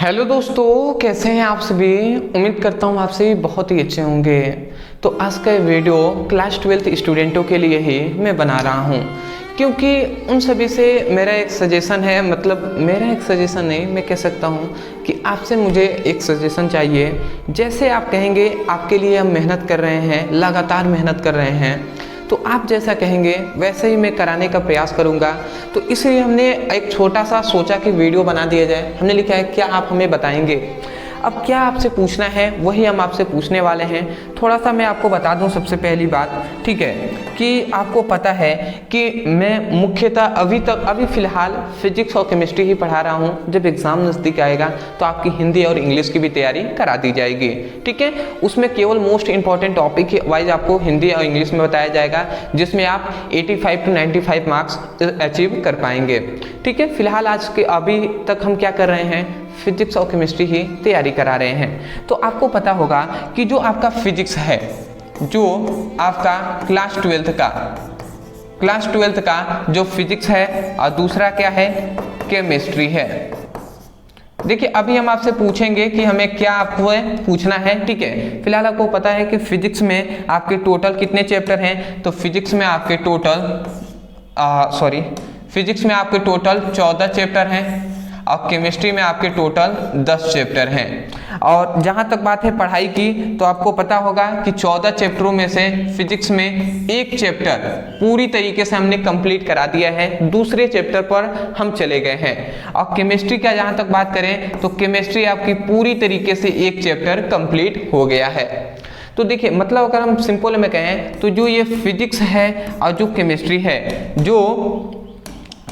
Hello दोस्तों, कैसे हैं आप सभी। उम्मीद करता हूँ आप सभी बहुत ही अच्छे होंगे। तो आज का ये वीडियो क्लास 12 स्टूडेंटों के लिए ही मैं बना रहा हूँ, क्योंकि उन सभी से मेरा एक सजेशन है, मतलब मेरा एक सजेशन नहीं, मैं कह सकता हूँ कि आपसे मुझे एक सजेशन चाहिए। जैसे आप कहेंगे आपके लिए हम मेहनत कर रहे हैं, लगातार मेहनत कर रहे हैं, तो आप जैसा कहेंगे वैसे ही मैं कराने का प्रयास करूंगा। तो इसलिए हमने एक छोटा सा सोचा कि वीडियो बना दिया जाए। हमने लिखा है क्या आप हमें बताएंगे। अब क्या आपसे पूछना है वही हम आपसे पूछने वाले हैं। थोड़ा सा मैं आपको बता दूं सबसे पहली बात, ठीक है, कि आपको पता है कि मैं मुख्यतः अभी फ़िलहाल फिजिक्स और केमिस्ट्री ही पढ़ा रहा हूं। जब एग्ज़ाम नज़दीक आएगा तो आपकी हिंदी और इंग्लिश की भी तैयारी करा दी जाएगी, ठीक है। उसमें केवल मोस्ट इंपॉर्टेंट टॉपिक वाइज आपको हिंदी और इंग्लिश में बताया जाएगा, जिसमें आप 85 to 95 मार्क्स अचीव कर पाएंगे, ठीक है। फिलहाल आज के अभी तक हम क्या कर रहे हैं, फिजिक्स और केमिस्ट्री ही तैयारी करा रहे हैं। तो आपको पता होगा कि जो आपका फिजिक्स है, जो आपका क्लास 12 का जो फिजिक्स है, और दूसरा क्या है, केमिस्ट्री है। देखिए अभी हम आपसे पूछेंगे कि हमें क्या आपको पूछना है, ठीक है। फिलहाल आपको पता है कि फिजिक्स में आपके टोटल कितने चैप्टर हैं। तो फिजिक्स में आपके टोटल 14 चैप्टर हैं और केमिस्ट्री में आपके टोटल 10 चैप्टर हैं। और जहाँ तक बात है पढ़ाई की, तो आपको पता होगा कि 14 चैप्टरों में से फिजिक्स में एक चैप्टर पूरी तरीके से हमने कंप्लीट करा दिया है, दूसरे चैप्टर पर हम चले गए हैं। और केमिस्ट्री का जहाँ तक बात करें तो केमिस्ट्री आपकी पूरी तरीके से एक चैप्टर कंप्लीट हो गया है। तो देखिए मतलब अगर हम सिंपल में कहें तो जो ये फिजिक्स है और जो केमिस्ट्री है, जो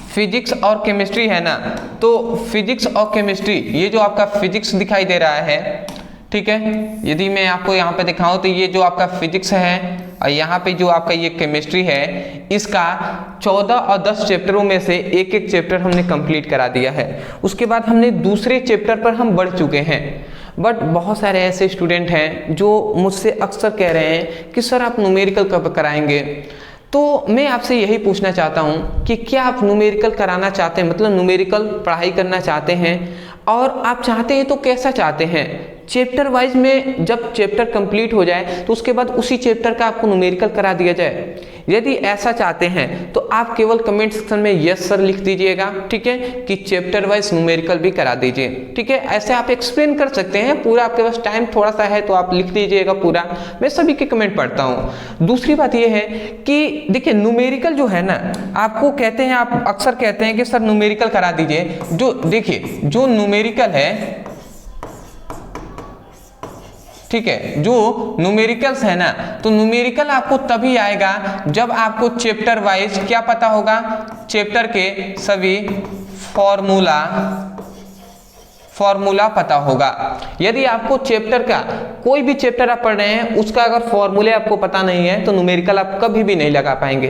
फिजिक्स और केमिस्ट्री है ना, तो फिजिक्स और केमिस्ट्री, ये जो आपका फिजिक्स दिखाई दे रहा है, ठीक है, यदि मैं आपको यहाँ पे दिखाऊं तो ये जो आपका फिजिक्स है और यहाँ पे जो आपका ये केमिस्ट्री है, इसका 14 और 10 चैप्टरों में से एक एक चैप्टर हमने कंप्लीट करा दिया है। उसके बाद हमने दूसरे चैप्टर पर हम बढ़ चुके हैं। बट बहुत सारे ऐसे स्टूडेंट हैं जो मुझसे अक्सर कह रहे हैं कि सर आप न्यूमेरिकल कब कराएंगे। तो मैं आपसे यही पूछना चाहता हूं कि क्या आप न्यूमेरिकल कराना चाहते हैं, मतलब न्यूमेरिकल पढ़ाई करना चाहते हैं, और आप चाहते हैं तो कैसा चाहते हैं। चैप्टर वाइज में जब चैप्टर कंप्लीट हो जाए तो उसके बाद उसी चैप्टर का आपको न्यूमेरिकल करा दिया जाए। यदि ऐसा चाहते हैं तो आप केवल कमेंट सेक्शन में यस सर लिख दीजिएगा, ठीक है, कि चैप्टर वाइज न्यूमेरिकल भी करा दीजिए, ठीक है। ऐसे आप एक्सप्लेन कर सकते हैं पूरा, आपके पास टाइम थोड़ा सा है तो आप लिख दीजिएगा पूरा, मैं सभी के कमेंट पढ़ता हूँ। दूसरी बात यह है कि देखिए न्यूमेरिकल जो है ना, आपको कहते हैं, आप अक्सर कहते हैं कि सर न्यूमेरिकल करा दीजिए। जो देखिए जो न्यूमेरिकल है, ठीक है, जो न्यूमेरिकल्स है ना, तो न्यूमेरिकल आपको तभी आएगा जब आपको चैप्टर वाइज क्या पता होगा, चैप्टर के सभी फॉर्मूला पता होगा। यदि आपको चैप्टर का कोई भी चैप्टर आप पढ़ रहे हैं, उसका अगर फॉर्मूले आपको पता नहीं है तो न्यूमेरिकल आप कभी भी नहीं लगा पाएंगे।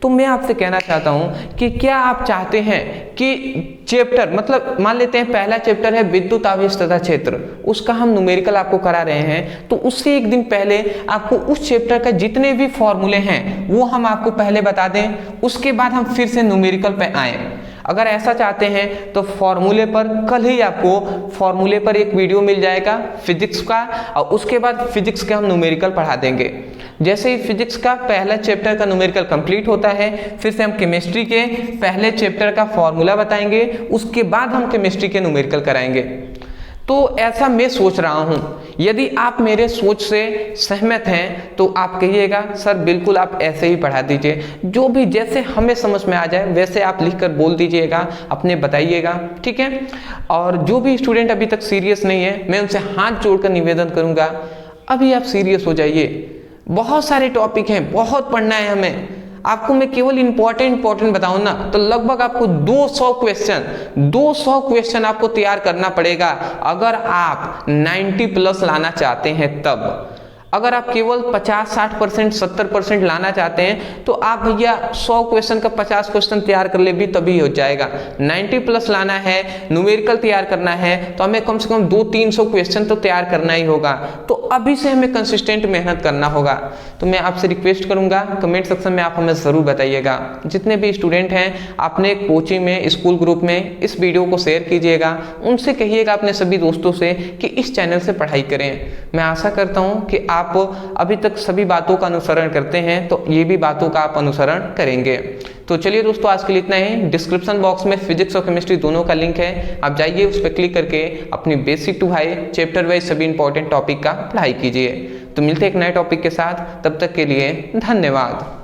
तो मैं आपसे कहना चाहता हूं कि क्या आप चाहते हैं कि चैप्टर, मतलब मान लेते हैं पहला चैप्टर है विद्युत आवेश तथा क्षेत्र, उसका हम न्यूमेरिकल आपको करा रहे हैं, तो उससे एक दिन पहले आपको उस चैप्टर का जितने भी फॉर्मूले हैं वो हम आपको पहले बता दें, उसके बाद हम फिर से न्यूमेरिकल पे आए। अगर ऐसा चाहते हैं तो फॉर्मूले पर कल ही आपको फॉर्मूले पर एक वीडियो मिल जाएगा फिजिक्स का, और उसके बाद फिजिक्स का हम न्यूमेरिकल पढ़ा देंगे। जैसे ही फिजिक्स का पहला चैप्टर का न्यूमेरिकल कंप्लीट होता है, फिर से हम केमिस्ट्री के पहले चैप्टर का फॉर्मूला बताएंगे, उसके बाद हम केमिस्ट्री के न्यूमेरिकल कराएंगे। तो ऐसा मैं सोच रहा हूं। यदि आप मेरे सोच से सहमत हैं तो आप कहिएगा सर बिल्कुल आप ऐसे ही पढ़ा दीजिए, जो भी जैसे हमें समझ में आ जाए वैसे आप लिखकर बोल दीजिएगा, अपने बताइएगा, ठीक है। और जो भी स्टूडेंट अभी तक सीरियस नहीं है, मैं उनसे हाथ जोड़कर निवेदन करूंगा, अभी आप सीरियस हो जाइए। बहुत सारे टॉपिक हैं, बहुत पढ़ना है हमें। आपको मैं केवल इंपॉर्टेंट बताऊं ना, तो लगभग आपको 200 क्वेश्चन आपको तैयार करना पड़ेगा अगर आप 90 प्लस लाना चाहते हैं। तब अगर आप केवल 50-60%, 70% लाना चाहते हैं तो आप भैया 100 क्वेश्चन का 50 क्वेश्चन तैयार कर ले भी तभी हो जाएगा। 90+ लाना है, न्यूमेरिकल तैयार करना है तो हमें कम से कम 200-300 क्वेश्चन तो तैयार करना ही होगा। तो अभी से हमें कंसिस्टेंट मेहनत करना होगा। तो मैं आपसे रिक्वेस्ट करूंगा, कमेंट सेक्शन में आप हमें ज़रूर बताइएगा। जितने भी स्टूडेंट हैं अपने कोचिंग में, स्कूल ग्रुप में इस वीडियो को शेयर कीजिएगा, उनसे कहिएगा अपने सभी दोस्तों से कि इस चैनल से पढ़ाई करें। मैं आशा करता हूँ कि आप अभी तक सभी बातों का अनुसरण करते हैं तो ये भी बातों का आप अनुसरण करेंगे। तो चलिए दोस्तों, आज के लिए इतना ही। डिस्क्रिप्शन बॉक्स में फिजिक्स और केमिस्ट्री दोनों का लिंक है, आप जाइए उस पर क्लिक करके अपनी basic to high chapter wise सभी इंपॉर्टेंट टॉपिक का पढ़ाई कीजिए। तो मिलते हैं एक नए टॉपिक के साथ, तब तक के लिए धन्यवाद।